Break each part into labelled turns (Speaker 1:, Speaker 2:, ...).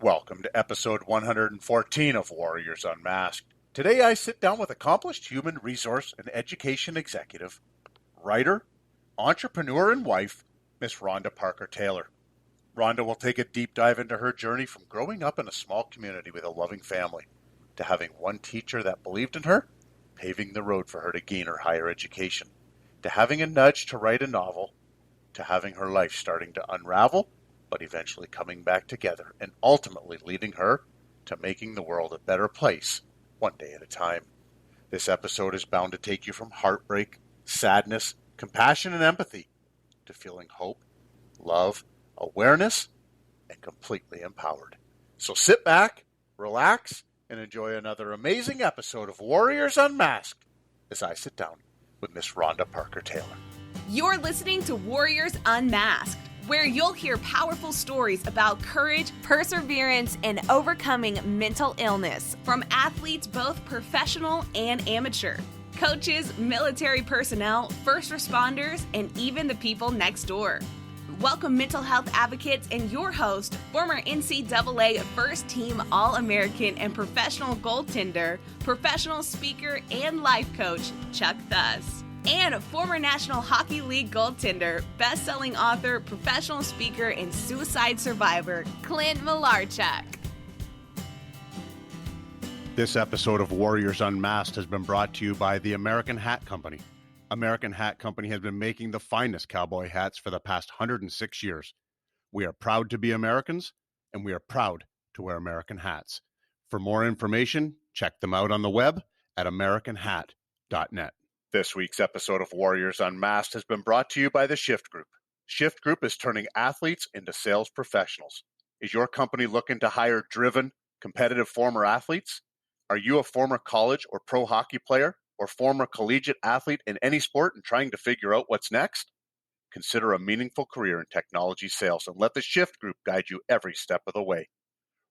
Speaker 1: Welcome to episode 114 of Warriors Unmasked. Today I sit down with accomplished human resource and education executive, writer, entrepreneur, and wife, Miss Rhonda Parker Taylor. Rhonda will take a deep dive into her journey from growing up in a small community with a loving family to having one teacher that believed in her, paving the road for her to gain her higher education, to having a nudge to write a novel, to having her life starting to unravel, but eventually coming back together and ultimately leading her to making the world a better place one day at a time. This episode is bound to take you from heartbreak, sadness, compassion, and empathy to feeling hope, love, awareness, and completely empowered. So sit back, relax, and enjoy another amazing episode of Warriors Unmasked as I sit down with Miss Rhonda Parker Taylor.
Speaker 2: You're listening to Warriors Unmasked, where you'll hear powerful stories about courage, perseverance, and overcoming mental illness from athletes both professional and amateur, coaches, military personnel, first responders, and even the people next door. Welcome mental health advocates and your host, former NCAA First Team All-American and professional goaltender, professional speaker, and life coach, Chuck Thus. And former National Hockey League goaltender, best-selling author, professional speaker, and suicide survivor, Clint Malarchuk.
Speaker 1: This episode of Warriors Unmasked has been brought to you by the American Hat Company. American Hat Company has been making the finest cowboy hats for the past 106 years. We are proud to be Americans, and we are proud to wear American hats. For more information, check them out on the web at americanhat.net. This week's episode of Warriors Unmasked has been brought to you by the Shift Group. Shift Group is turning athletes into sales professionals. Is your company looking to hire driven, competitive former athletes? Are you a former college or pro hockey player or former collegiate athlete in any sport and trying to figure out what's next? Consider a meaningful career in technology sales and let the Shift Group guide you every step of the way.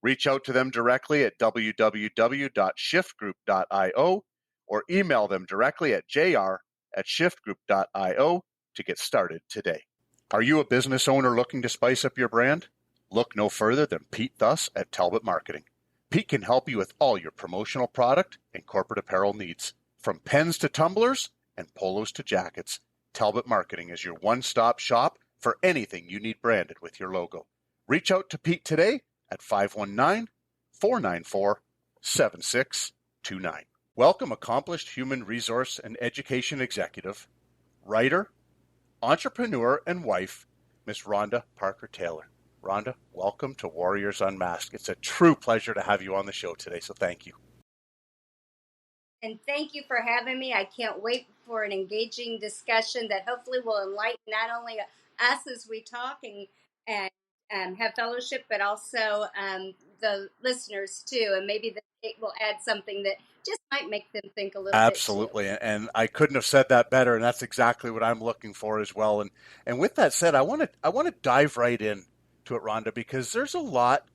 Speaker 1: Reach out to them directly at www.shiftgroup.io or email them directly at jr@shiftgroup.io to get started today. Are you a business owner looking to spice up your brand? Look no further than Pete Thus at Talbot Marketing. Pete can help you with all your promotional product and corporate apparel needs. From pens to tumblers and polos to jackets, Talbot Marketing is your one-stop shop for anything you need branded with your logo. Reach out to Pete today at 519-494-7629. Welcome accomplished human resource and education executive, writer, entrepreneur, and wife, Miss Rhonda Parker Taylor. Rhonda, welcome to Warriors Unmasked. It's a true pleasure to have you on the show today, so thank you.
Speaker 3: And thank you for having me. I can't wait for an engaging discussion that hopefully will enlighten not only us as we talk and have fellowship, but also the listeners too. And maybe it will add something that just might make them think a little
Speaker 1: Absolutely.
Speaker 3: bit.
Speaker 1: And I couldn't have said that better. And that's exactly what I'm looking for as well. And with that said, I want to dive right in to it, Rhonda, because there's a lot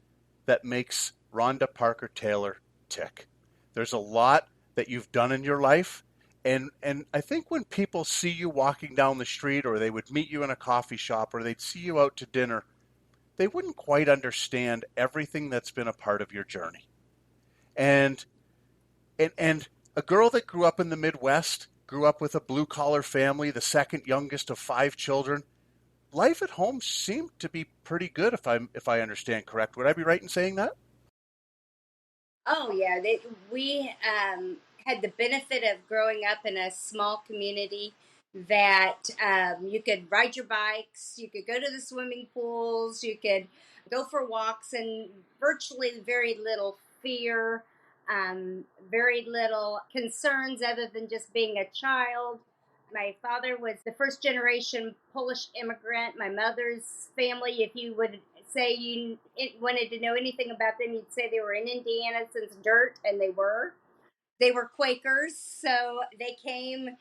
Speaker 1: that makes Rhonda Parker Taylor tick. There's a lot that you've done in your life. And I think when people see you walking down the street, or they would meet you in a coffee shop, or they'd see you out to dinner, they wouldn't quite understand everything that's been a part of your journey. And a girl that grew up in the Midwest, grew up with a blue-collar family, the second youngest of 5 children, life at home seemed to be pretty good, if I understand correct. Would I be right in saying that?
Speaker 3: Oh, yeah. We had the benefit of growing up in a small community that you could ride your bikes, you could go to the swimming pools, you could go for walks, and virtually very little fear, very little concerns other than just being a child. My father was the first generation Polish immigrant. My mother's family, if you would say you wanted to know anything about them, you'd say they were in Indiana since dirt, and they were. They were Quakers, so they came,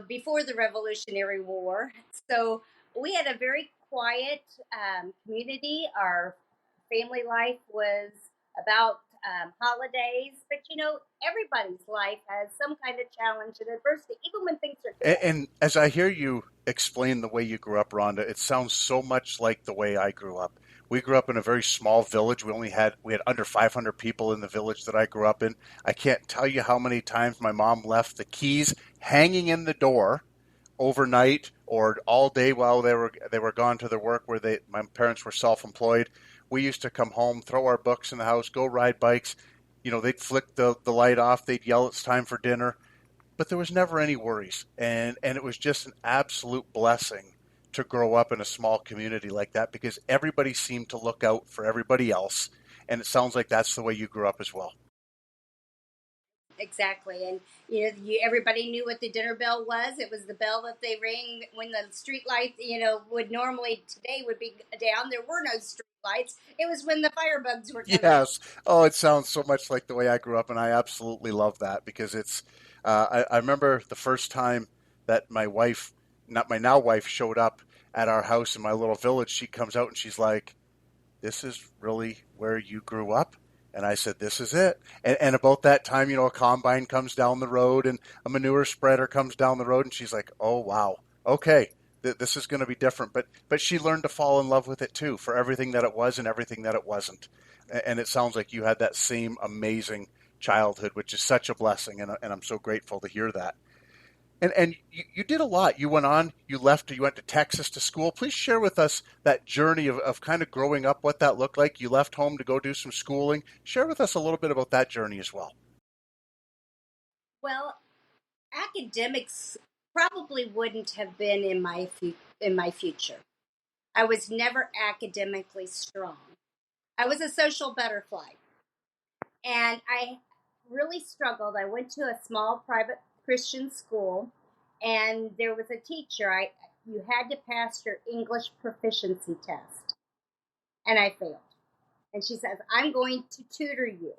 Speaker 3: before the Revolutionary War. So we had a very quiet community. Our family life was about holidays, but everybody's life has some kind of challenge and adversity, even when things are good.
Speaker 1: And as I hear you explain the way you grew up, Rhonda, it sounds so much like the way I grew up. We grew up in a very small village. We had under 500 people in the village that I grew up in. I can't tell you how many times my mom left the keys hanging in the door overnight or all day while they were gone to their work where my parents were self-employed. We used to come home, throw our books in the house, go ride bikes. They'd flick the light off, they'd yell it's time for dinner, but there was never any worries. And it was just an absolute blessing to grow up in a small community like that because everybody seemed to look out for everybody else. And it sounds like that's the way you grew up as well.
Speaker 3: Exactly. And everybody knew what the dinner bell was. It was the bell that they ring when the street lights, would normally today would be down. There were no street lights. It was when the firebugs were coming.
Speaker 1: Yes. Oh, it sounds so much like the way I grew up, and I absolutely love that because it's I remember the first time that my wife, not my now wife, showed up at our house in my little village. She comes out and she's like, "This is really where you grew up?" And I said, "This is it." And about that time, a combine comes down the road and a manure spreader comes down the road. And she's like, "Oh, wow. Okay, this is going to be different." But she learned to fall in love with it, too, for everything that it was and everything that it wasn't. And it sounds like you had that same amazing childhood, which is such a blessing. And I'm so grateful to hear that. And you did a lot. You went on, you went to Texas to school. Please share with us that journey of kind of growing up, what that looked like. You left home to go do some schooling. Share with us a little bit about that journey as well.
Speaker 3: Well, academics probably wouldn't have been in my future. I was never academically strong. I was a social butterfly. And I really struggled. I went to a small private Christian school, and there was a teacher. You had to pass your English proficiency test, and I failed. And she says, "I'm going to tutor you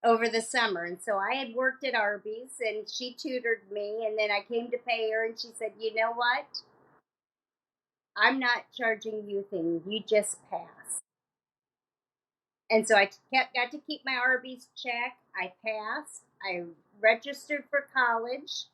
Speaker 3: over the summer." And so I had worked at Arby's, and she tutored me, and then I came to pay her, and she said, "You know what? I'm not charging you things. You just pass." And so I got to keep my Arby's check. I passed. I registered for college.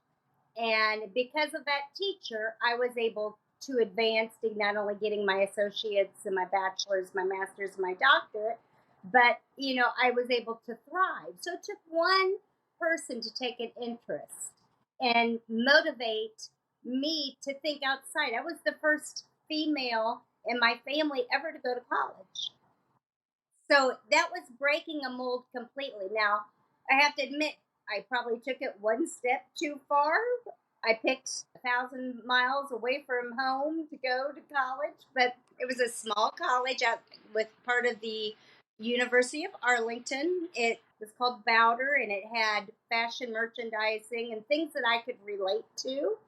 Speaker 3: And because of that teacher, I was able to advance to not only getting my associates and my bachelor's, my master's, my doctorate, but, I was able to thrive. So it took one person to take an interest and motivate me to think outside. I was the first female in my family ever to go to college. So that was breaking a mold completely. Now, I have to admit, I probably took it one step too far. I picked 1,000 miles away from home to go to college, but it was a small college out with part of the University of Arlington. It was called Bowder, and it had fashion merchandising and things that I could relate to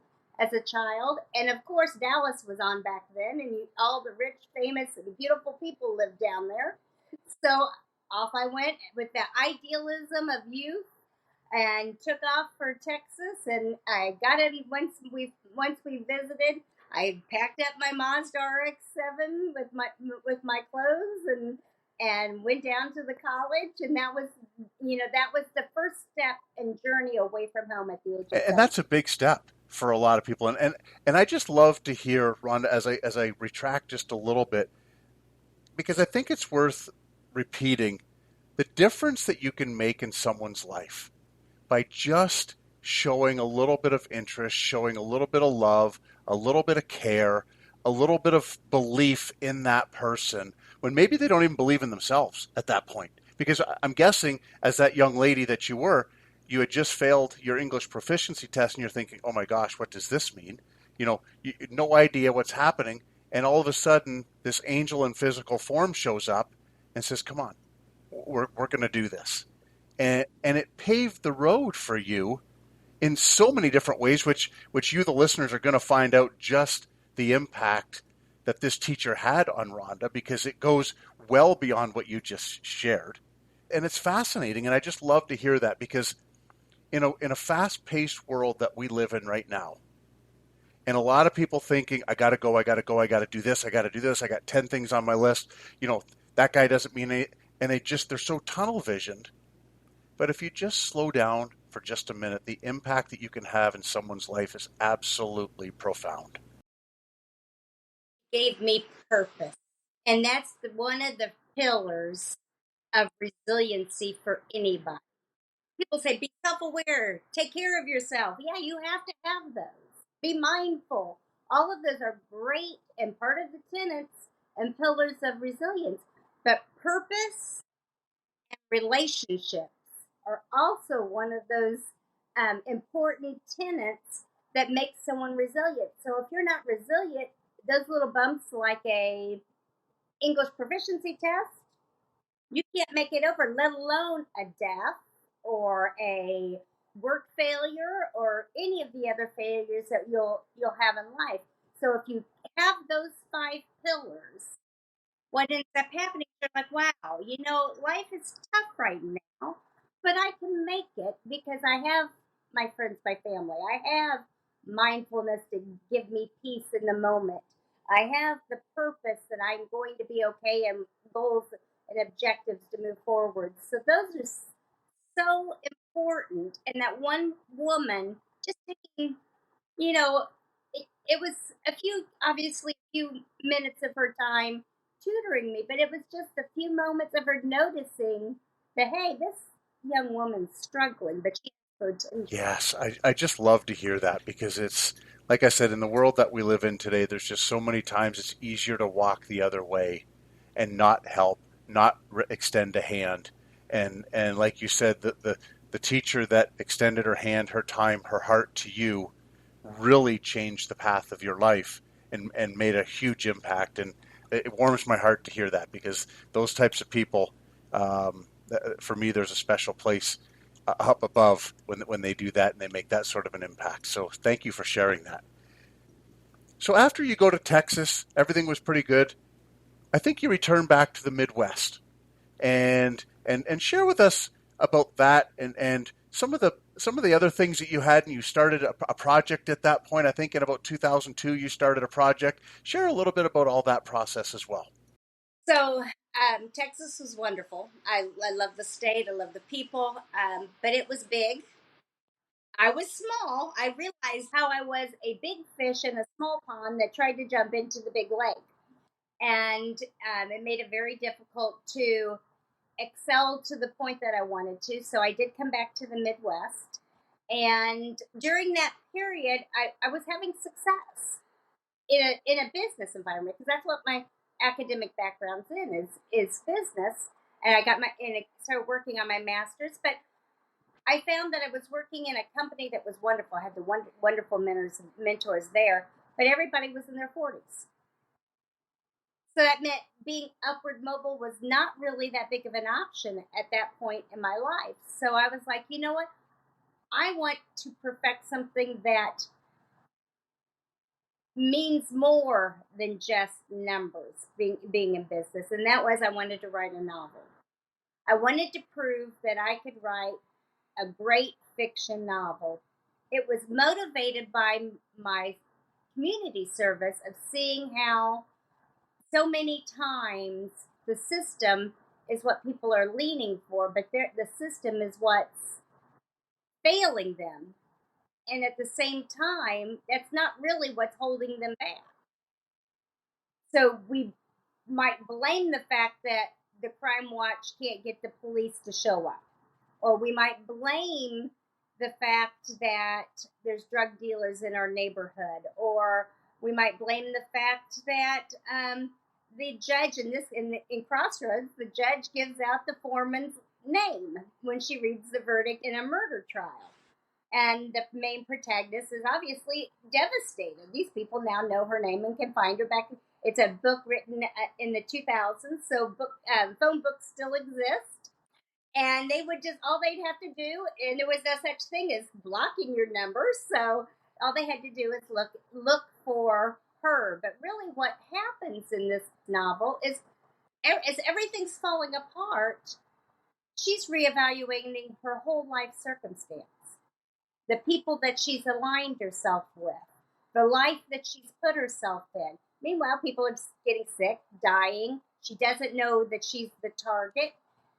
Speaker 3: as a child. And of course, Dallas was on back then, and all the rich, famous, and beautiful people lived down there. So off I went with the idealism of youth and took off for Texas. And I got in once we visited. I packed up my Mazda RX-7 with my clothes and went down to the college. And that was the first step and journey away from home at the age of 7.
Speaker 1: And that's a big step for a lot of people. And I just love to hear, Rhonda, as I retract just a little bit, because I think it's worth repeating the difference that you can make in someone's life by just showing a little bit of interest, showing a little bit of love, a little bit of care, a little bit of belief in that person when maybe they don't even believe in themselves at that point. Because I'm guessing, as that young lady that you had just failed your English proficiency test and you're thinking, "Oh my gosh, what does this mean?" No idea what's happening. And all of a sudden, this angel in physical form shows up and says, "Come on, we're going to do this." And it paved the road for you in so many different ways, which you, the listeners, are going to find out just the impact that this teacher had on Rhonda, because it goes well beyond what you just shared. And it's fascinating, and I just love to hear that, because in a fast-paced world that we live in right now, and a lot of people thinking, I got to go, I got to do this, I got 10 things on my list, that guy doesn't mean it, and they're so tunnel visioned. But if you just slow down for just a minute, the impact that you can have in someone's life is absolutely profound.
Speaker 3: Gave me purpose. And that's one of the pillars of resiliency for anybody. People say, be self aware, take care of yourself. Yeah, you have to have those. Be mindful. All of those are great and part of the tenets and pillars of resilience. But purpose and relationships are also one of those important tenets that make someone resilient. So if you're not resilient, those little bumps like a English proficiency test, you can't make it over, let alone a death or a work failure or any of the other failures that you'll have in life. So if you have those 5 pillars, what ends up happening, you're like, wow, life is tough right now, but I can make it because I have my friends, my family. I have mindfulness to give me peace in the moment. I have the purpose that I'm going to be okay and goals and objectives to move forward. So those are so important. And that one woman just taking, it was obviously a few minutes of her time tutoring me, but it was just a few moments of her noticing that, hey, this young woman's struggling, but she has her attention.
Speaker 1: Yes, I just love to hear that because it's, like I said, in the world that we live in today, there's just so many times it's easier to walk the other way and not help, not extend a hand. And like you said, the teacher that extended her hand, her time, her heart to you really changed the path of your life and made a huge impact. And it warms my heart to hear that because those types of people, for me, there's a special place up above when they do that and they make that sort of an impact. So thank you for sharing that. So after you go to Texas, everything was pretty good. I think you return back to the Midwest and share with us about that and some of the other things that you had, and you started a project at that point. I think in about 2002 you started a project. Share a little bit about all that process as well.
Speaker 3: So Texas was wonderful. I love the state. I love the people. But it was big. I was small. I realized how I was a big fish in a small pond that tried to jump into the big lake. And it made it very difficult to excel to the point that I wanted to. So I did come back to the Midwest. And during that period, I was having success in a business environment because that's what my academic background's in is business. And I started working on my master's, but I found that I was working in a company that was wonderful. I had the wonderful mentors there, but everybody was in their 40s. So that meant being upward mobile was not really that big of an option at that point in my life. So I was like, you know what? I want to perfect something that means more than just numbers being in business. And that was I wanted to write a novel. I wanted to prove that I could write a great fiction novel. It was motivated by my community service of seeing how so many times the system is what people are leaning for, but the system is what's failing them. And at the same time, that's not really what's holding them back. So we might blame the fact that the crime watch can't get the police to show up. Or we might blame the fact that there's drug dealers in our neighborhood. Or we might blame the fact that the judge in Crossroads, the judge gives out the foreman's name when she reads the verdict in a murder trial. And the main protagonist is obviously devastated. These people now know her name and can find her back. It's a book written in the 2000s, so phone books still exist. And they would all they'd have to do, and there was no such thing as blocking your number, so all they had to do is look for her. But really what happens in this novel is, as everything's falling apart, she's reevaluating her whole life circumstance, the people that she's aligned herself with, the life that she's put herself in. Meanwhile, people are getting sick, dying. She doesn't know that she's the target,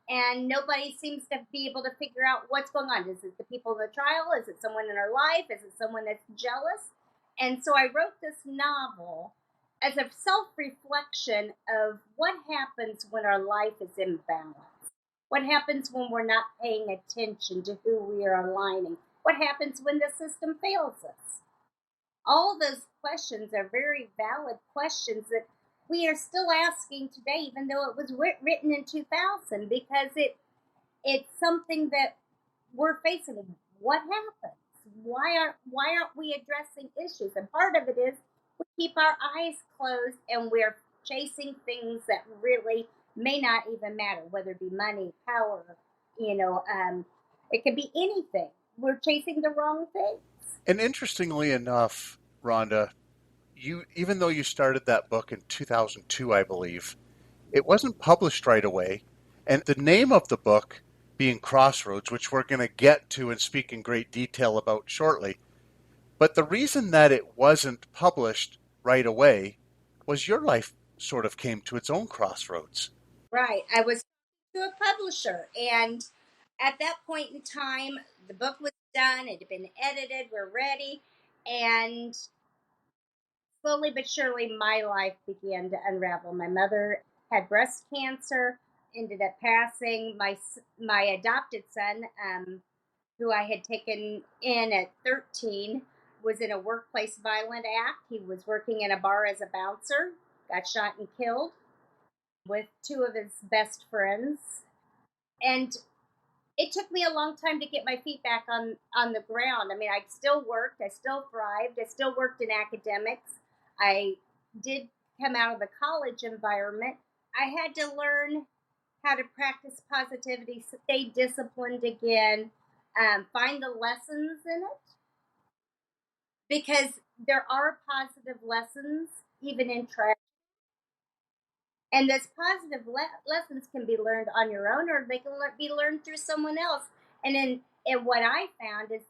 Speaker 3: and nobody seems to be able to figure out what's going on. Is it the people in the trial? Is it someone in her life? Is it someone that's jealous? And so I wrote this novel as a self-reflection of what happens when our life is imbalanced. What happens when we're not paying attention to who we are aligning? What happens when the system fails us? All those questions are very valid questions that we are still asking today, even though it was written in 2000, because it's something that we're facing. What happens? Why aren't we addressing issues? And part of it is we keep our eyes closed and we're chasing things that really may not even matter, whether it be money, power, it could be anything. We're chasing the wrong thing.
Speaker 1: And interestingly enough, Rhonda, even though you started that book in 2002, I believe, it wasn't published right away. And the name of the book being Crossroads, which we're going to get to and speak in great detail about shortly. But the reason that it wasn't published right away was your life sort of came to its own crossroads.
Speaker 3: Right. I was to a publisher, and at that point in time, the book was done. It had been edited. We're ready. And slowly but surely, my life began to unravel. My mother had breast cancer, ended up passing. My adopted son, who I had taken in at 13, was in a workplace violent act. He was working in a bar as a bouncer, got shot and killed with two of his best friends. And it took me a long time to get my feet back on the ground. I mean, I still worked, I still thrived, I still worked in academics. I did come out of the college environment. I had to learn how to practice positivity, stay disciplined again, find the lessons in it. Because there are positive lessons, even in tragedy. And those positive lessons can be learned on your own, or they can be learned through someone else. And what I found is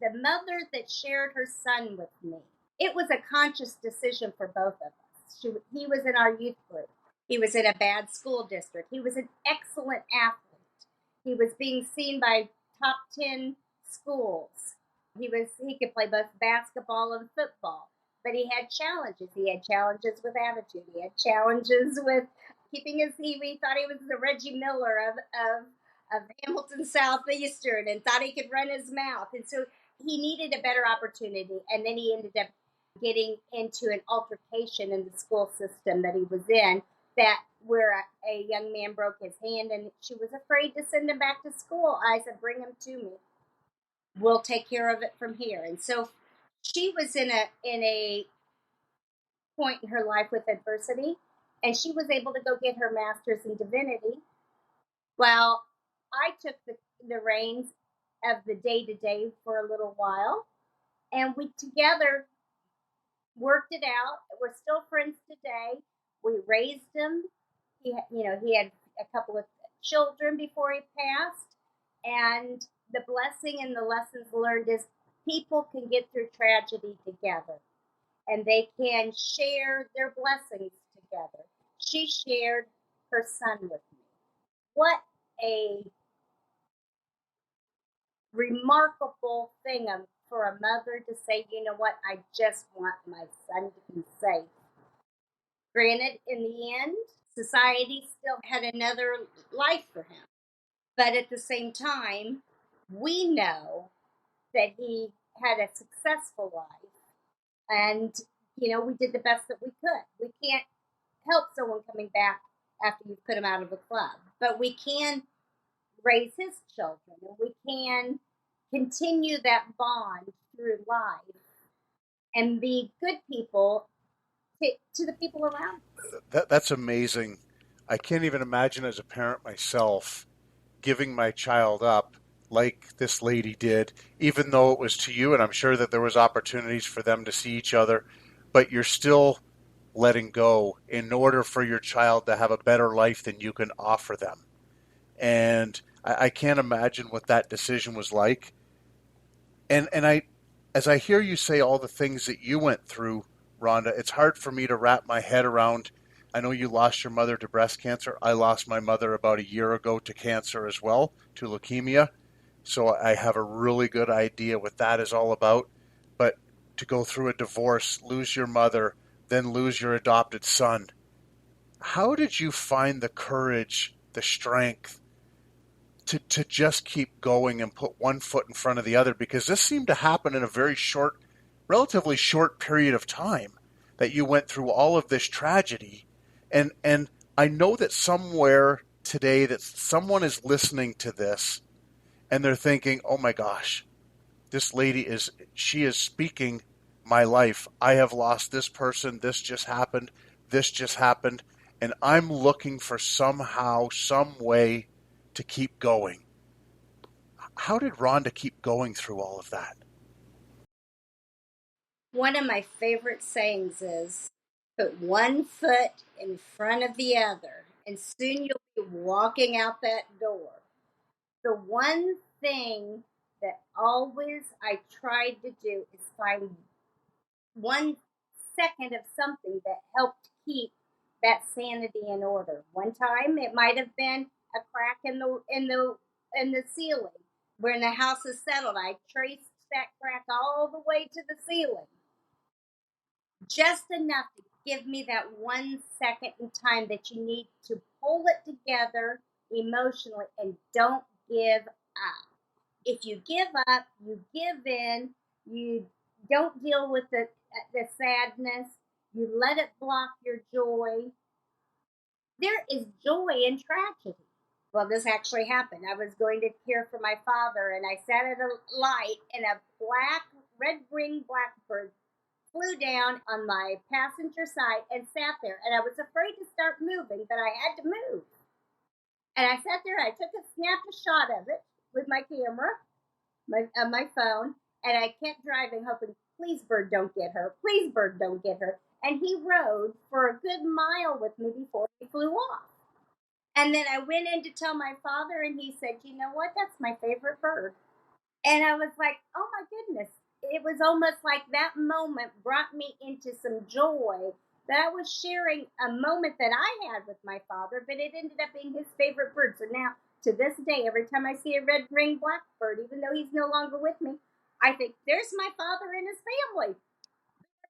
Speaker 3: the mother that shared her son with me, it was a conscious decision for both of us. He was in our youth group. He was in a bad school district. He was an excellent athlete. He was being seen by top 10 schools. He could play both basketball and football. But he had challenges. He had challenges with attitude. He had challenges with keeping he thought he was the Reggie Miller of Hamilton Southeastern, and thought he could run his mouth. And so he needed a better opportunity. And then he ended up getting into an altercation in the school system that he was in, where a young man broke his hand, and she was afraid to send him back to school. I said, bring him to me. We'll take care of it from here. And so she was in a point in her life with adversity, and she was able to go get her master's in divinity. Well, I took the reins of the day-to-day for a little while, and we together worked it out. We're still friends today. We raised him. He had a couple of children before he passed, and the blessing and the lessons learned is people can get through tragedy together, and they can share their blessings together. She shared her son with me. What a remarkable thing for a mother to say, you know what, I just want my son to be safe. Granted, in the end, society still had another life for him. But at the same time, we know that he had a successful life. And, we did the best that we could. We can't help someone coming back after you've put him out of a club. But we can raise his children, and we can continue that bond through life and be good people to the people around us.
Speaker 1: That's amazing. I can't even imagine as a parent myself giving my child up like this lady did, even though it was to you, and I'm sure that there was opportunities for them to see each other, but you're still letting go in order for your child to have a better life than you can offer them. And I can't imagine what that decision was like. And as I hear you say all the things that you went through, Rhonda, it's hard for me to wrap my head around. I know you lost your mother to breast cancer. I lost my mother about a year ago to cancer as well, to leukemia. So I have a really good idea what that is all about. But to go through a divorce, lose your mother, then lose your adopted son. How did you find the courage, the strength to just keep going and put one foot in front of the other? Because this seemed to happen in a very short, relatively short period of time that you went through all of this tragedy. And I know that somewhere today that someone is listening to this and they're thinking, oh my gosh, this lady she is speaking my life. I have lost this person. This just happened. This just happened. And I'm looking for somehow, some way to keep going. How did Rhonda keep going through all of that?
Speaker 3: One of my favorite sayings is, put one foot in front of the other, and soon you'll be walking out that door. The one thing that always I tried to do is find 1 second of something that helped keep that sanity in order. One time it might have been a crack in the ceiling. When the house is settled, I traced that crack all the way to the ceiling. Just enough to give me that 1 second in time that you need to pull it together emotionally and don't give up. If you give up, you give in, you don't deal with the sadness, you let it block your joy. There is joy in tragedy. Well, this actually happened. I was going to care for my father, and I sat at a light, and a red-winged blackbird flew down on my passenger side and sat there. And I was afraid to start moving, but I had to move. And I sat there, I snapped a shot of it with my camera, my phone, and I kept driving, hoping, please, bird, don't get her. Please, bird, don't get her. And he rode for a good mile with me before he flew off. And then I went in to tell my father, and he said, you know what? That's my favorite bird. And I was like, oh my goodness. It was almost like that moment brought me into some joy that I was sharing a moment that I had with my father, but it ended up being his favorite bird. So now, to this day, every time I see a red-ringed blackbird, even though he's no longer with me, I think, there's my father and his family.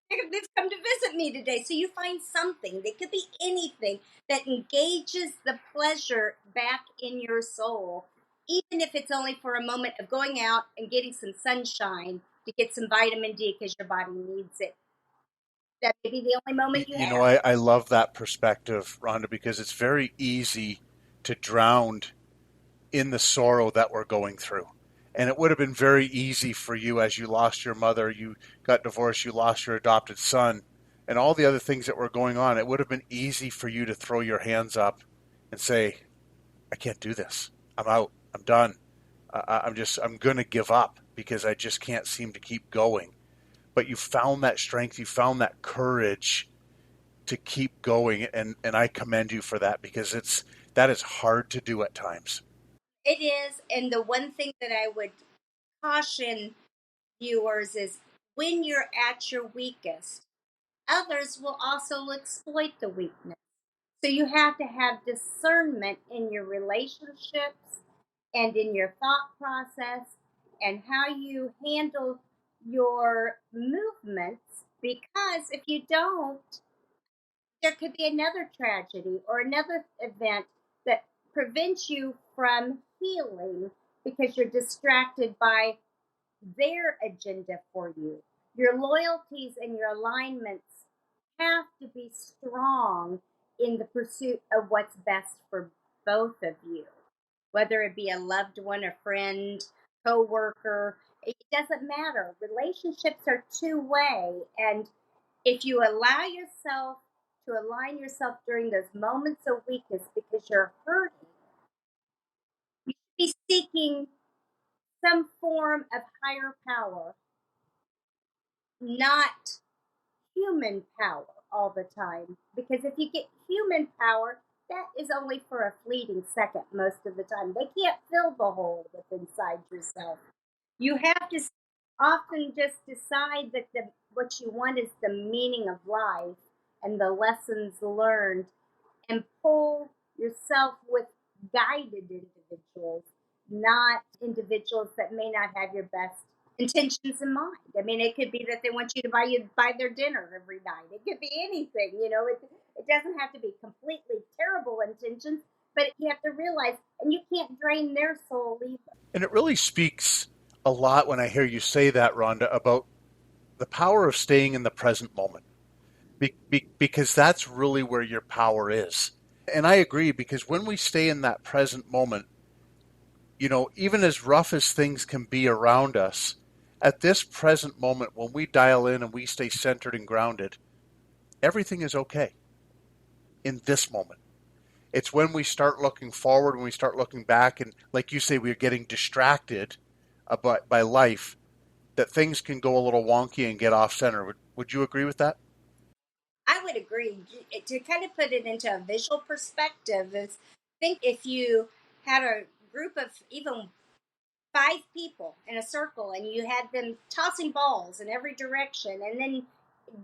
Speaker 3: They've come to visit me today. So you find something, it could be anything, that engages the pleasure back in your soul, even if it's only for a moment of going out and getting some sunshine to get some vitamin D because your body needs it. That may be the only moment you
Speaker 1: You know,
Speaker 3: have.
Speaker 1: I love that perspective, Rhonda, because it's very easy to drown in the sorrow that we're going through. And it would have been very easy for you as you lost your mother, you got divorced, you lost your adopted son, and all the other things that were going on. It would have been easy for you to throw your hands up and say, I can't do this. I'm out. I'm done. I'm going to give up because I just can't seem to keep going. But you found that strength, you found that courage to keep going, and I commend you for that, because that is hard to do at times.
Speaker 3: It is. And the one thing that I would caution viewers is, when you're at your weakest, others will also exploit the weakness. So you have to have discernment in your relationships and in your thought process and how you handle your movements, because if you don't, there could be another tragedy or another event that prevents you from healing because you're distracted by their agenda for you. Your loyalties and your alignments have to be strong in the pursuit of what's best for both of you, whether it be a loved one, a friend, co-worker. It doesn't matter. Relationships are two-way, and if you allow yourself to align yourself during those moments of weakness because you're hurting, you should be seeking some form of higher power, not human power all the time. Because if you get human power, that is only for a fleeting second most of the time. They can't fill the hole that's inside yourself. You have to often just decide that what you want is the meaning of life and the lessons learned, and pull yourself with guided individuals, not individuals that may not have your best intentions in mind. I mean, it could be that they want you to buy their dinner every night. It could be anything, you know. It doesn't have to be completely terrible intentions, but you have to realize, and you can't drain their soul either.
Speaker 1: And it really speaks a lot when I hear you say that, Rhonda, about the power of staying in the present moment. Because that's really where your power is. And I agree, because when we stay in that present moment, you know, even as rough as things can be around us, at this present moment, when we dial in and we stay centered and grounded, everything is okay in this moment. It's when we start looking forward, when we start looking back, and like you say, we're getting distracted by life, that things can go a little wonky and get off center. Would you agree with that?
Speaker 3: I would agree. To kind of put it into a visual perspective, is think if you had a group of even 5 people in a circle and you had them tossing balls in every direction, and then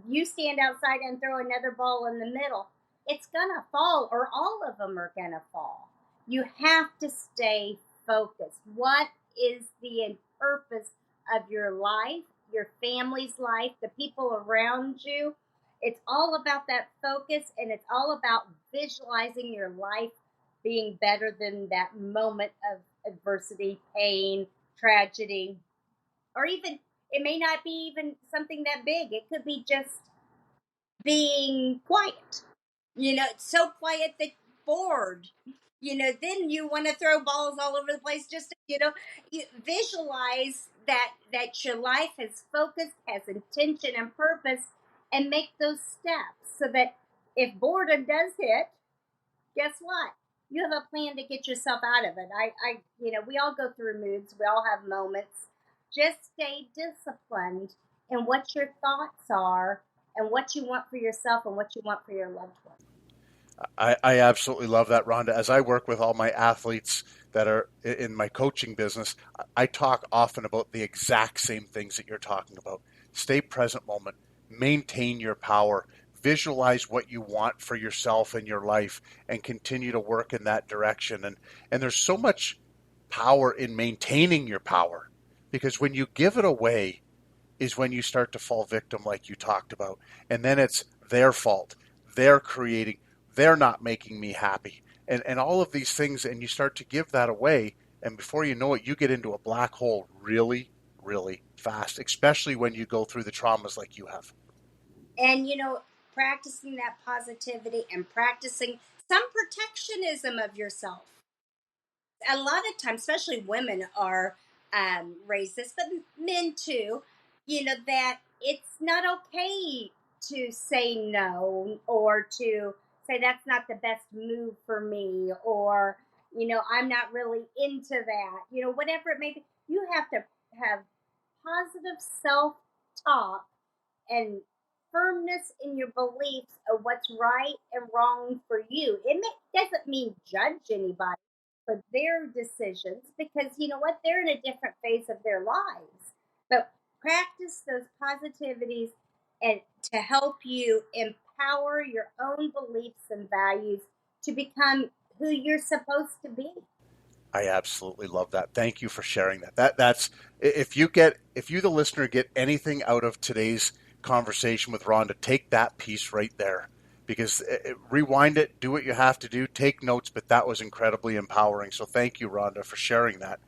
Speaker 3: you stand outside and throw another ball in the middle, it's gonna fall, or all of them are gonna fall. You have to stay focused. What is the purpose of your life, your family's life, the people around you? It's all about that focus, and it's all about visualizing your life being better than that moment of adversity, pain, tragedy, or even it may not be even something that big. It could be just being quiet. You know, it's so quiet that bored. You know, then you want to throw balls all over the place. Just to, you visualize that your life has focus, has intention and purpose, and make those steps so that if boredom does hit, guess what? You have a plan to get yourself out of it. We all go through moods. We all have moments. Just stay disciplined in what your thoughts are and what you want for yourself and what you want for your loved ones.
Speaker 1: I absolutely love that, Rhonda. As I work with all my athletes that are in my coaching business, I talk often about the exact same things that you're talking about. Stay present moment, maintain your power, visualize what you want for yourself and your life, and continue to work in that direction. And there's so much power in maintaining your power, because when you give it away is when you start to fall victim, like you talked about. And then it's their fault. They're creating, they're not making me happy. And all of these things, and you start to give that away. And before you know it, you get into a black hole really, really fast, especially when you go through the traumas like you have.
Speaker 3: And, practicing that positivity and practicing some protectionism of yourself. A lot of times, especially women are raised this, but men too, that it's not okay to say no, or to say that's not the best move for me, or, I'm not really into that, whatever it may be. You have to have positive self talk and firmness in your beliefs of what's right and wrong for you. Doesn't mean judge anybody for their decisions, because you know what? They're in a different phase of their lives. But practice those positivities and to help you empower your own beliefs and values to become who you're supposed to be.
Speaker 1: I absolutely love that. Thank you for sharing that. That's if you the listener get anything out of today's conversation with Rhonda, take that piece right there, because rewind it, do what you have to do, take notes, but that was incredibly empowering. So thank you, Rhonda, for sharing that.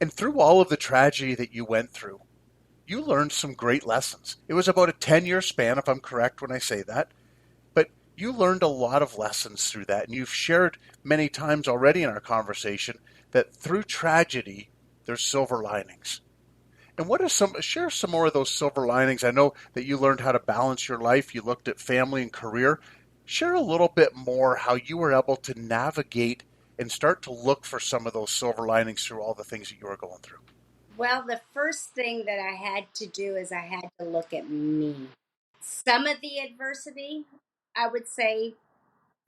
Speaker 1: And through all of the tragedy that you went through, you learned some great lessons. It was about a 10-year span, if I'm correct when I say that. But you learned a lot of lessons through that. And you've shared many times already in our conversation that through tragedy, there's silver linings. And share some more of those silver linings. I know that you learned how to balance your life. You looked at family and career. Share a little bit more how you were able to navigate and start to look for some of those silver linings through all the things that you were going through.
Speaker 3: Well, the first thing that I had to do is I had to look at me. Some of the adversity, I would say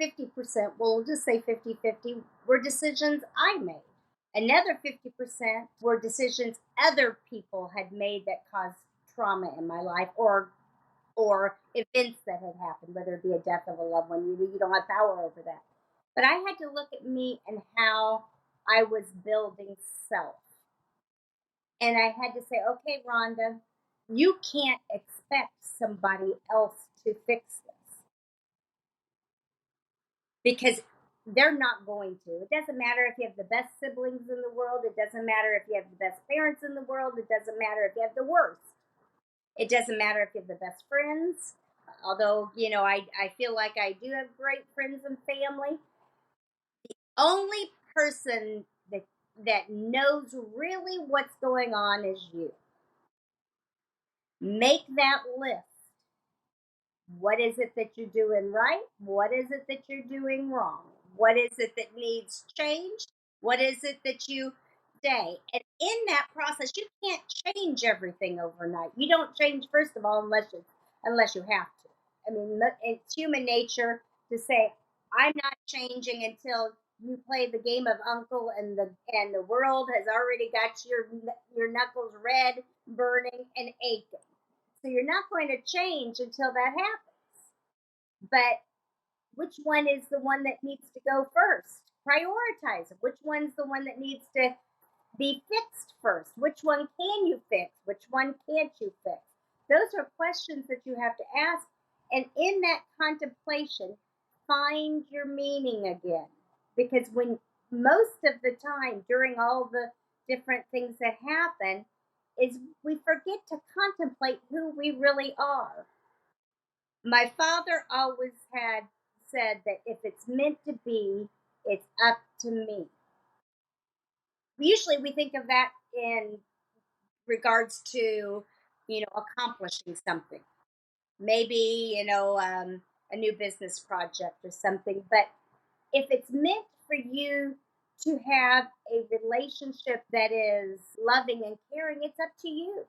Speaker 3: 50%, we'll just say 50-50, were decisions I made. Another 50% were decisions other people had made that caused trauma in my life, or events that had happened, whether it be a death of a loved one. You don't have power over that. But I had to look at me and how I was building self. And I had to say, okay, Rhonda, you can't expect somebody else to fix this because they're not going to. It doesn't matter if you have the best siblings in the world. It doesn't matter if you have the best parents in the world. It doesn't matter if you have the worst. It doesn't matter if you have the best friends. Although, I feel like I do have great friends and family. Only person that knows really what's going on is you. Make that list. What is it that you're doing right? What is it that you're doing wrong? What is it that needs change? What is it that you say? And in that process, you can't change everything overnight. You don't change, first of all, unless you have to. I mean, it's human nature to say, "I'm not changing until you play the game of Uncle, and the world has already got your knuckles red, burning, and aching." So you're not going to change until that happens. But which one is the one that needs to go first? Prioritize it. Which one's the one that needs to be fixed first? Which one can you fix? Which one can't you fix? Those are questions that you have to ask. And in that contemplation, find your meaning again. Because when most of the time during all the different things that happen, is we forget to contemplate who we really are. My father always had said that if it's meant to be, it's up to me. Usually we think of that in regards to, accomplishing something. Maybe, a new business project or something. But if it's meant for you to have a relationship that is loving and caring, it's up to you.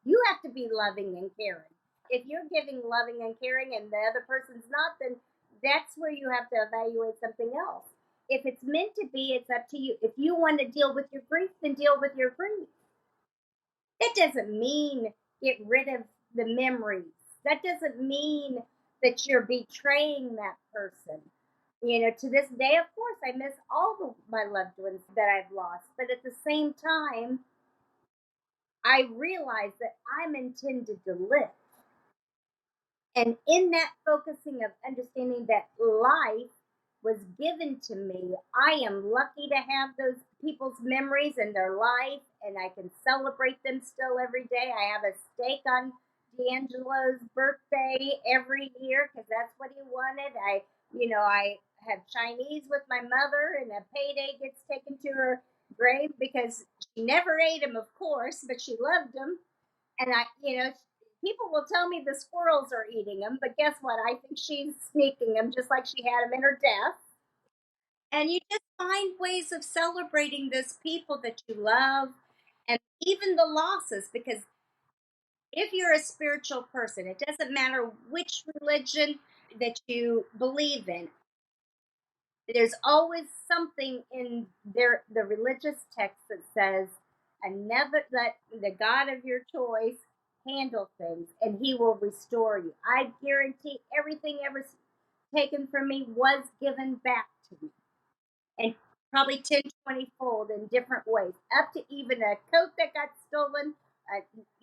Speaker 3: You have to be loving and caring. If you're giving loving and caring and the other person's not, then that's where you have to evaluate something else. If it's meant to be, it's up to you. If you want to deal with your grief, then deal with your grief. That doesn't mean get rid of the memories. That doesn't mean that you're betraying that person. To this day, of course, I miss all my loved ones that I've lost. But at the same time, I realize that I'm intended to live. And in that focusing of understanding that life was given to me, I am lucky to have those people's memories in their life, and I can celebrate them still every day. I have a steak on D'Angelo's birthday every year because that's what he wanted. I have Chinese with my mother, and a payday gets taken to her grave because she never ate them, of course, but she loved them. And people will tell me the squirrels are eating them, but guess what? I think she's sneaking them just like she had them in her death. And you just find ways of celebrating those people that you love and even the losses, because if you're a spiritual person, it doesn't matter which religion that you believe in, there's always something in the religious text that says, "Another let the God of your choice handle things, and He will restore you." I guarantee everything ever taken from me was given back to me, and probably 10, 20 fold in different ways, up to even a coat that got stolen.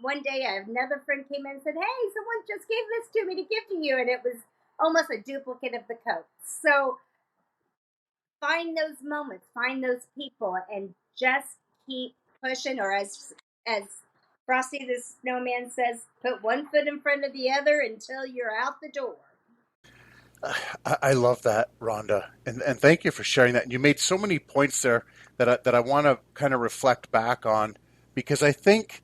Speaker 3: One day, another friend came in and said, "Hey, someone just gave this to me to give to you," and it was almost a duplicate of the coat. So find those moments, find those people, and just keep pushing. Or as Frosty the Snowman says, put one foot in front of the other until you're out the door.
Speaker 1: I love that, Rhonda, and thank you for sharing that. And you made so many points there that I want to kind of reflect back on, because I think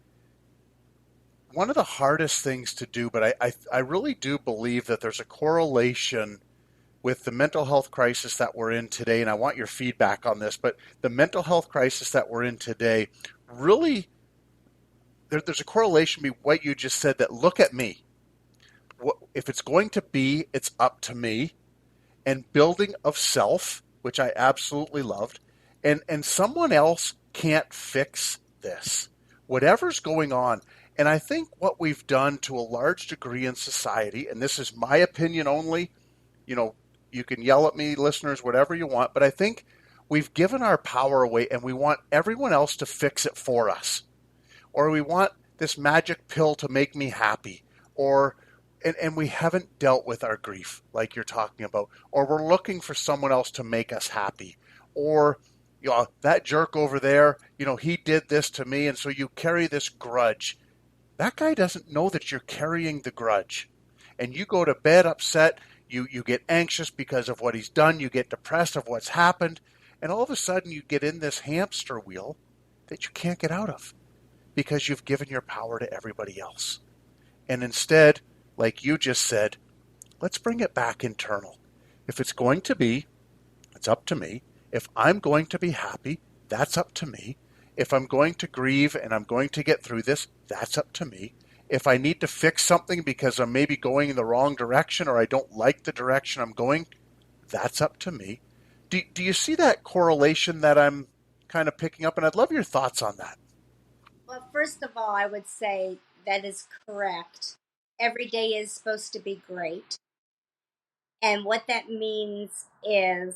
Speaker 1: one of the hardest things to do, but I really do believe that there's a correlation with the mental health crisis that we're in today, and I want your feedback on this, but the mental health crisis that we're in today, really, there's a correlation between what you just said, that look at me. If it's going to be, it's up to me, and building of self, which I absolutely loved, and someone else can't fix this. Whatever's going on. And I think what we've done to a large degree in society, and this is my opinion only, you can yell at me, listeners, whatever you want, but I think we've given our power away and we want everyone else to fix it for us. or we want this magic pill to make me happy, or and we haven't dealt with our grief like you're talking about, or we're looking for someone else to make us happy, or that jerk over there, he did this to me, and so you carry this grudge. That guy doesn't know that you're carrying the grudge. And you go to bed upset, you get anxious because of what he's done, you get depressed of what's happened, and all of a sudden you get in this hamster wheel that you can't get out of because you've given your power to everybody else. And instead, like you just said, let's bring it back internal. If it's going to be, it's up to me. If I'm going to be happy, that's up to me. If I'm going to grieve and I'm going to get through this, that's up to me. If I need to fix something because I'm maybe going in the wrong direction or I don't like the direction I'm going, that's up to me. Do you see that correlation that I'm kind of picking up? And I'd love your thoughts on that.
Speaker 3: Well, first of all, I would say that is correct. Every day is supposed to be great. And what that means is,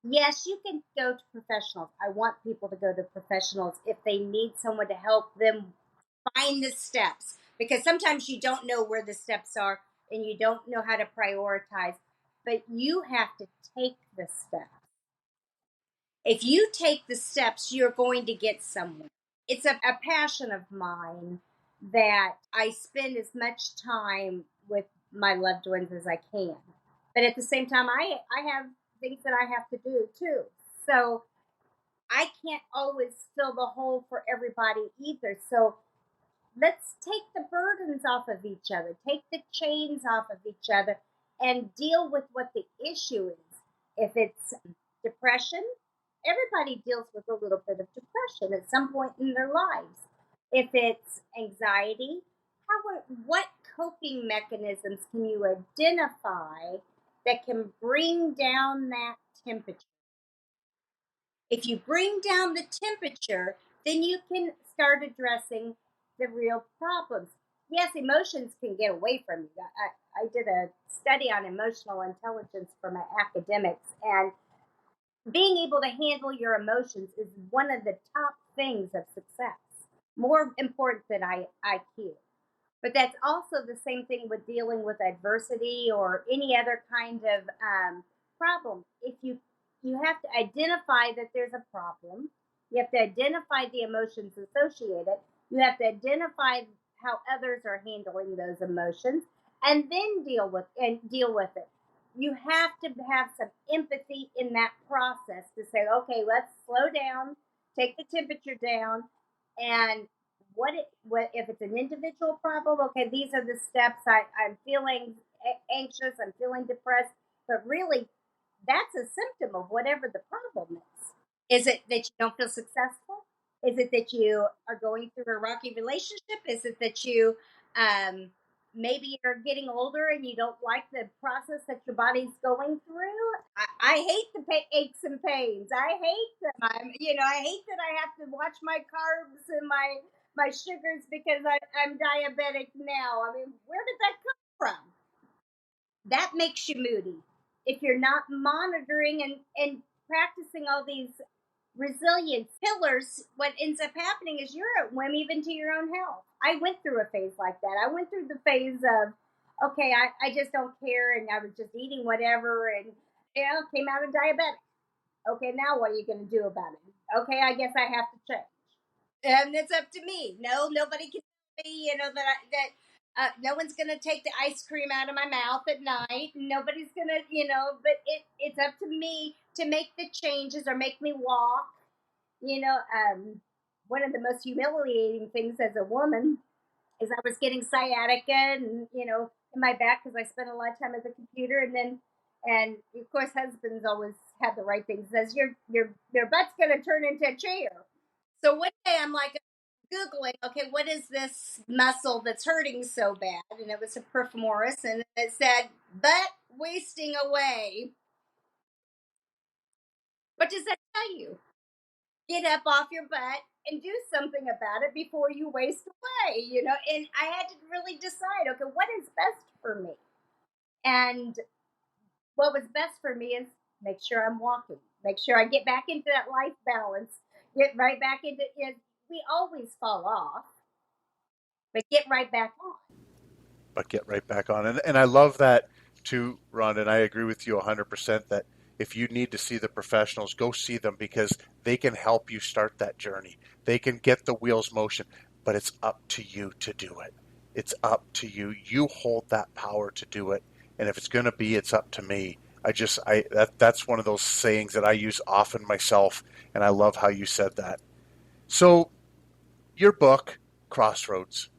Speaker 3: yes, you can go to professionals. I want people to go to professionals if they need someone to help them find the steps, because sometimes you don't know where the steps are and you don't know how to prioritize, but you have to take the steps. If you take the steps, you're going to get somewhere. It's a passion of mine that I spend as much time with my loved ones as I can. But at the same time, I have things that I have to do too. So I can't always fill the hole for everybody either. So let's take the burdens off of each other, take the chains off of each other, and deal with what the issue is. If it's depression, everybody deals with a little bit of depression at some point in their lives. If it's anxiety, what coping mechanisms can you identify that can bring down that temperature? If you bring down the temperature, then you can start addressing the real problems. Yes, emotions can get away from you. I did a study on emotional intelligence for my academics, and being able to handle your emotions is one of the top things of success, more important than IQ. But that's also the same thing with dealing with adversity or any other kind of problem. If you have to identify that there's a problem, you have to identify the emotions associated, you have to identify how others are handling those emotions, and then deal with it. You have to have some empathy in that process to say, okay, let's slow down, take the temperature down, and what if it's an individual problem? Okay, these are the steps. I'm feeling anxious. I'm feeling depressed. But really, that's a symptom of whatever the problem is. Is it that you don't feel successful? Is it that you are going through a rocky relationship? Is it that you maybe you're getting older and you don't like the process that your body's going through? I hate the aches and pains. I hate them. I hate that I have to watch my carbs and my sugars because I'm diabetic now. I mean, where did that come from? That makes you moody. If you're not monitoring and practicing all these resilience pillars, what ends up happening is you're at whim even to your own health. I went through a phase like that. I went through the phase of, okay, I just don't care, and I was just eating whatever, and came out of diabetic. Okay, now what are you going to do about it? Okay, I guess I have to change, and it's up to me. No, nobody can tell me, that no one's going to take the ice cream out of my mouth at night. Nobody's going to, but it's up to me to make the changes or make me walk. One of the most humiliating things as a woman is I was getting sciatica and, in my back because I spent a lot of time at the computer. And of course, husbands always have the right thing. Says your butt's going to turn into a chair. So one day I'm like Googling, okay, what is this muscle that's hurting so bad? And it was a perforamus, and it said, butt wasting away. What does that tell you? Get up off your butt and do something about it before you waste away, And I had to really decide, okay, what is best for me? And what was best for me is make sure I'm walking, make sure I get back into that life balance, get right back into it. We always fall off. but get right back on.
Speaker 1: But get right back on. And I love that too, Rhonda, and I agree with you 100% that if you need to see the professionals, go see them because they can help you start that journey. They can get the wheels motion, but it's up to you to do it. It's up to you. You hold that power to do it. And if it's going to be, it's up to me. That's one of those sayings that I use often myself, and I love how you said that. So, your book, Crossroads,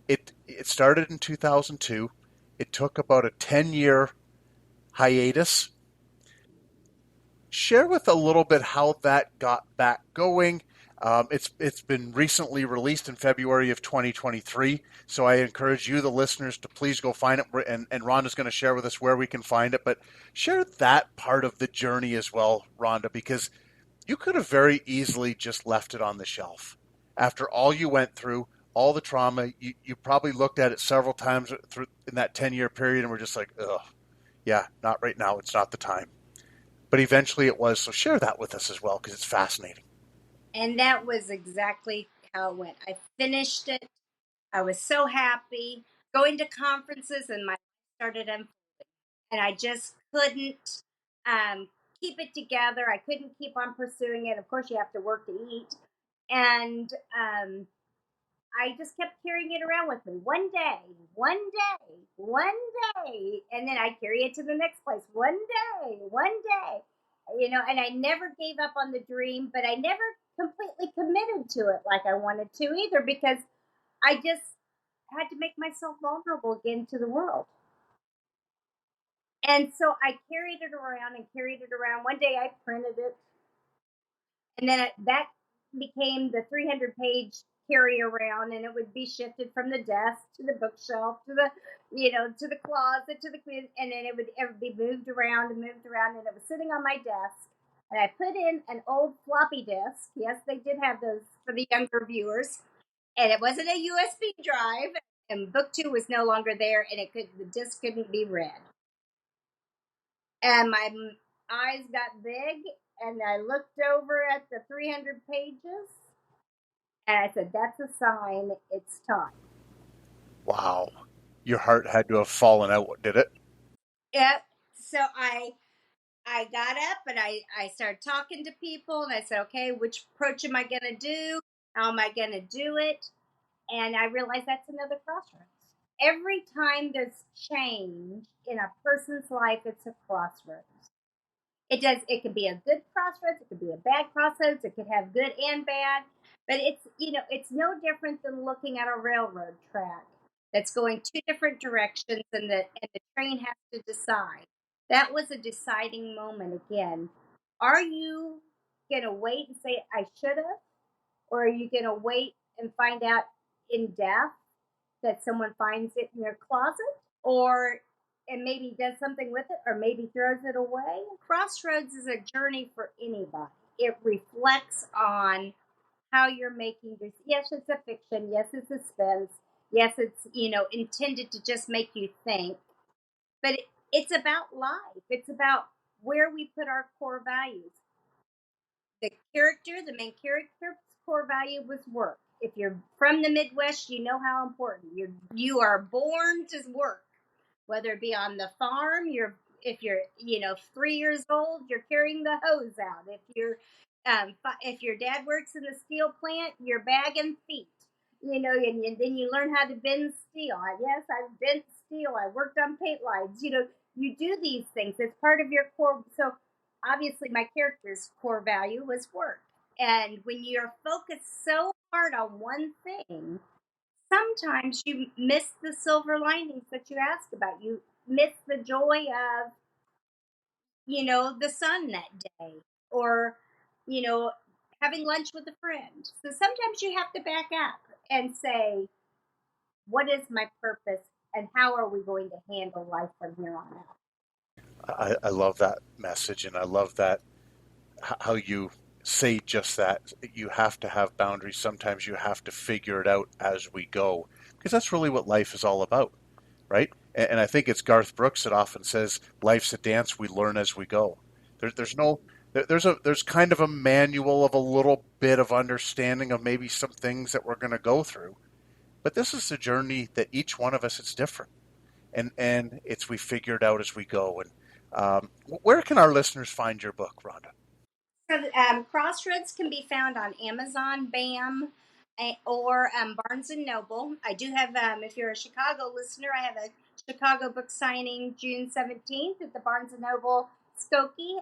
Speaker 1: it started in 2002. It took about a 10-year hiatus. Share with a little bit how that got back going. It's been recently released in February of 2023, so I encourage you, the listeners, to please go find it. And Rhonda's going to share with us where we can find it, but share that part of the journey as well, Rhonda, because you could have very easily just left it on the shelf. After all you went through, all the trauma, you probably looked at it several times through in that 10-year period and were just like, ugh, yeah, not right now. It's not the time. But eventually it was. So share that with us as well because it's fascinating.
Speaker 3: And that was exactly how it went. I finished it. I was so happy going to conferences, and my life started unfolding. And I just couldn't keep it together. I couldn't keep on pursuing it. Of course, you have to work to eat. And I just kept carrying it around with me. One day, and then I carry it to the next place. One day, and I never gave up on the dream, but I never completely committed to it like I wanted to either, because I just had to make myself vulnerable again to the world. And so I carried it around. One day I printed it, and then that became the 300-page carry around, and it would be shifted from the desk to the bookshelf to the to the closet to the, and then it would be moved around, and it was sitting on my desk, and I put in an old floppy disk. Yes, they did have those for the younger viewers, and it wasn't a USB drive, and book 2 was no longer there, and the disc couldn't be read, and my eyes got big, and I looked over at the 300 pages, and I said, that's a sign it's time.
Speaker 1: Wow. Your heart had to have fallen out, did it?
Speaker 3: Yep. So I got up, and I started talking to people, and I said, okay, which approach am I going to do? How am I going to do it? And I realized that's another crossroads. Every time there's change in a person's life, it's a crossroads. It could be a good crossroads, it could be a bad crossroads, it could have good and bad, but it's no different than looking at a railroad track that's going 2 different directions, and the train has to decide. That was a deciding moment again. Are you going to wait and say, I should have? Or are you going to wait and find out in death that someone finds it in their closet? Or and maybe does something with it, or maybe throws it away. Crossroads is a journey for anybody. It reflects on how you're making this. Yes, it's a fiction. Yes, it's suspense. Yes, it's intended to just make you think. But it's about life. It's about where we put our core values. The main character's core value was work. If you're from the Midwest, you know how important you are born to work. Whether it be on the farm, if you're 3 years old, you're carrying the hose out. If your dad works in the steel plant, you're bagging feet. And then you learn how to bend steel. Yes, I've bent steel. I worked on paint lines. You do these things. It's part of your core. So obviously, my character's core value was work. And when you're focused so hard on one thing, sometimes you miss the silver linings that you ask about. You miss the joy of, the sun that day, or, having lunch with a friend. So sometimes you have to back up and say, what is my purpose, and how are we going to handle life from here on out?
Speaker 1: I love that message, and I love that how you say just that. You have to have boundaries. Sometimes you have to figure it out as we go, because that's really what life is all about, right? And I think it's Garth Brooks that often says, life's a dance, we learn as we go. There's kind of a manual of a little bit of understanding of maybe some things that we're going to go through, But this is a journey that each one of us, it's different. And it's we figure it out as we go. And where can our listeners find your book, Rhonda?
Speaker 3: So, Crossroads can be found on Amazon, BAM, or Barnes and Noble. I do have, if you're a Chicago listener, I have a Chicago book signing June 17th at the Barnes and Noble Skokie.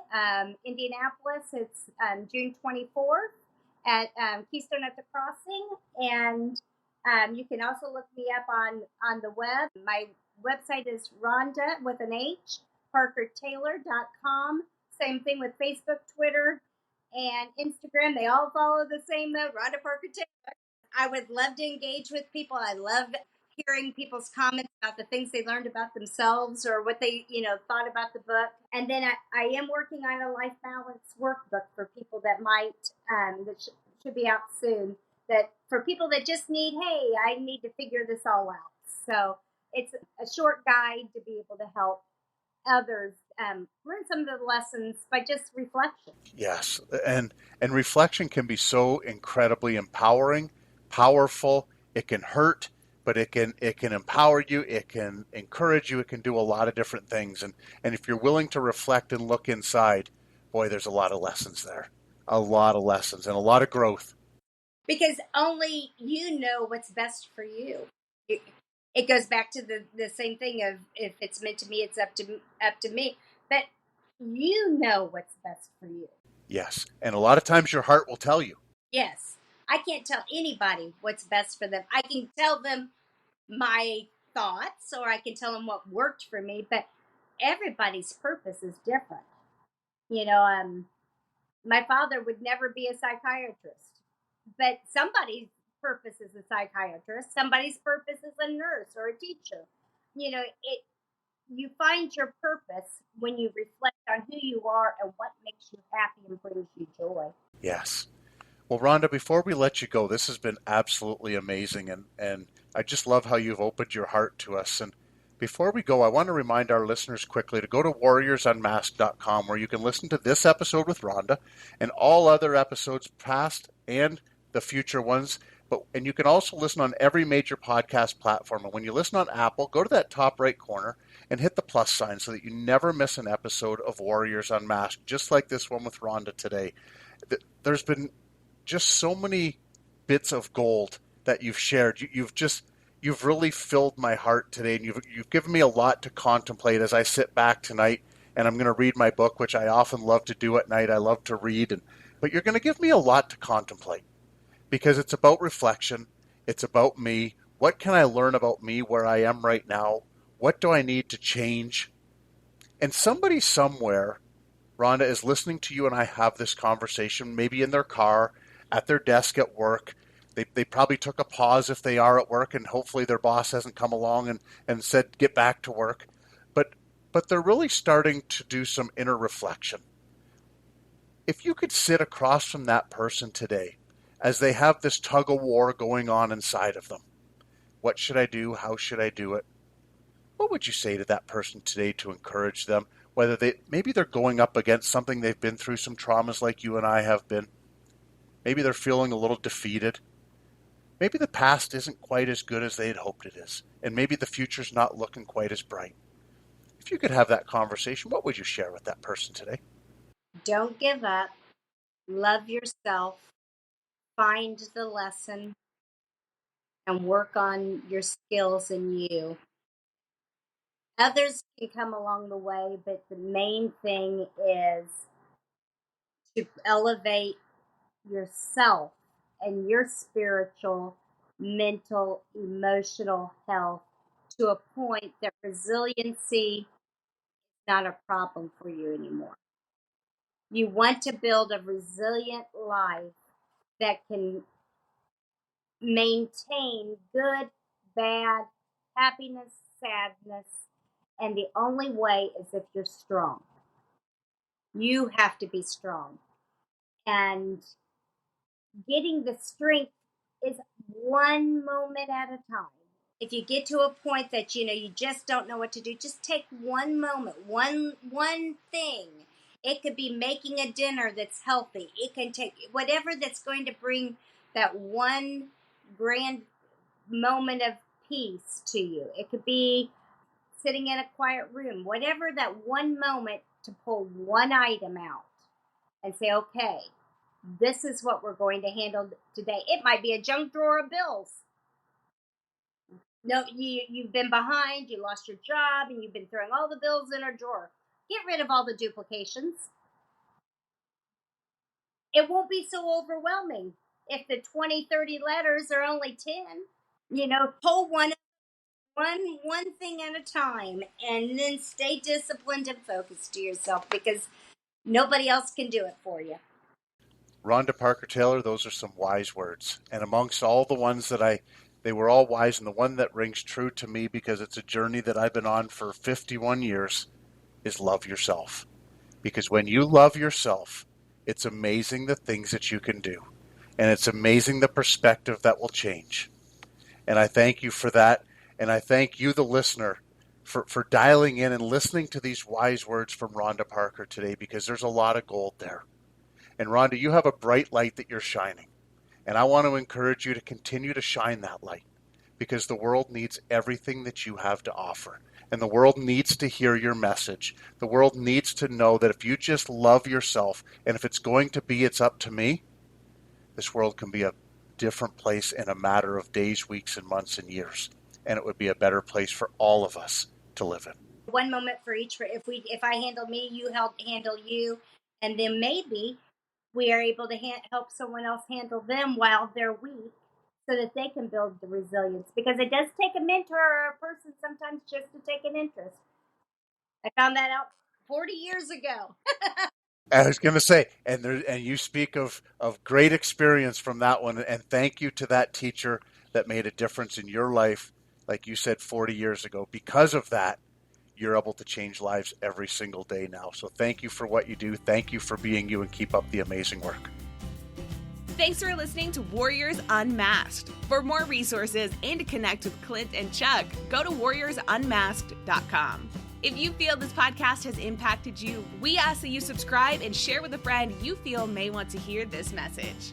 Speaker 3: Indianapolis, it's June 24th at Keystone at the Crossing. And you can also look me up on the web. My website is Rhonda with an H, ParkerTaylor.com. Same thing with Facebook, Twitter, and Instagram. They all follow the same though, Rhonda Parker Taylor. I would love to engage with people. I love hearing people's comments about the things they learned about themselves or what they, thought about the book. And then I am working on a life balance workbook for people that might, that should be out soon. That for people that just need, hey, I need to figure this all out. So it's a short guide to be able to help others learn some of the lessons by just reflection.
Speaker 1: Yes, and reflection can be so incredibly empowering, powerful. It can hurt, but it can empower you. It can encourage you. It can do a lot of different things. And if you're willing to reflect and look inside, boy, there's a lot of lessons there, a lot of lessons, and a lot of growth.
Speaker 3: Because only you know what's best for you. It goes back to the same thing of if it's meant to me, it's up to me. But you know what's best for you.
Speaker 1: Yes, and a lot of times your heart will tell you.
Speaker 3: Yes, I can't tell anybody what's best for them. I can tell them my thoughts, or I can tell them what worked for me. But everybody's purpose is different. My father would never be a psychiatrist, but somebody's purpose is a psychiatrist. Somebody's purpose is a nurse or a teacher. You find your purpose when you reflect on who you are and what makes you happy and brings you joy.
Speaker 1: Yes. Well, Rhonda, before we let you go, this has been absolutely amazing, and I just love how you've opened your heart to us. And before we go, I want to remind our listeners quickly to go to warriorsunmasked.com, where you can listen to this episode with Rhonda and all other episodes, past and the future ones. And you can also listen on every major podcast platform. And when you listen on Apple, go to that top right corner and hit the plus sign so that you never miss an episode of Warriors Unmasked, just like this one with Rhonda today. There's been just so many bits of gold that you've shared. You've really filled my heart today, and you've given me a lot to contemplate as I sit back tonight, and I'm going to read my book, which I often love to do at night. I love to read, but you're going to give me a lot to contemplate. Because it's about reflection. It's about me. What can I learn about me where I am right now? What do I need to change? And somebody somewhere, Rhonda, is listening to you and I have this conversation, maybe in their car, at their desk at work. They probably took a pause if they are at work, and hopefully their boss hasn't come along and said, get back to work. But they're really starting to do some inner reflection. If you could sit across from that person today, as they have this tug of war going on inside of them. What should I do? How should I do it? What would you say to that person today to encourage them? Whether maybe they're going up against something, they've been through some traumas like you and I have been. Maybe they're feeling a little defeated. Maybe the past isn't quite as good as they had hoped it is. And maybe the future's not looking quite as bright. If you could have that conversation, what would you share with that person today?
Speaker 3: Don't give up. Love yourself. Find the lesson and work on your skills in you. Others can come along the way, but the main thing is to elevate yourself and your spiritual, mental, emotional health to a point that resiliency is not a problem for you anymore. You want to build a resilient life that can maintain good, bad, happiness, sadness, and the only way is if you're strong. You have to be strong. And getting the strength is one moment at a time. If you get to a point that you just don't know what to do, just take one moment, one thing. It could be making a dinner that's healthy. It can take whatever that's going to bring that one grand moment of peace to you. It could be sitting in a quiet room, whatever that one moment to pull one item out and say, okay, this is what we're going to handle today. It might be a junk drawer of bills. No, you've been behind, you lost your job, and you've been throwing all the bills in a drawer. Get rid of all the duplications. It won't be so overwhelming if the 20, 30 letters are only 10. Pull one thing at a time, and then stay disciplined and focused to yourself, because nobody else can do it for you.
Speaker 1: Rhonda Parker Taylor, those are some wise words. And amongst all the ones that they were all wise, and the one that rings true to me because it's a journey that I've been on for 51 years is love yourself. Because when you love yourself, it's amazing the things that you can do. And it's amazing the perspective that will change. And I thank you for that. And I thank you, the listener, for dialing in and listening to these wise words from Rhonda Parker today, because there's a lot of gold there. And Rhonda, you have a bright light that you're shining. And I want to encourage you to continue to shine that light, because the world needs everything that you have to offer. And the world needs to hear your message. The world needs to know that if you just love yourself, and if it's going to be, it's up to me, this world can be a different place in a matter of days, weeks, and months and years. And it would be a better place for all of us to live in.
Speaker 3: One moment for each. If I handle me, you handle you, and then maybe we are able to help someone else handle them while they're weak, so that they can build the resilience. Because it does take a mentor or a person sometimes just to take an interest. I found that out 40 years ago.
Speaker 1: I was going to say, and you speak of great experience from that one, and thank you to that teacher that made a difference in your life, like you said, 40 years ago. Because of that, you're able to change lives every single day now. So thank you for what you do. Thank you for being you, and keep up the amazing work.
Speaker 2: Thanks for listening to Warriors Unmasked. For more resources and to connect with Clint and Chuck, go to warriorsunmasked.com. If you feel this podcast has impacted you, we ask that you subscribe and share with a friend you feel may want to hear this message.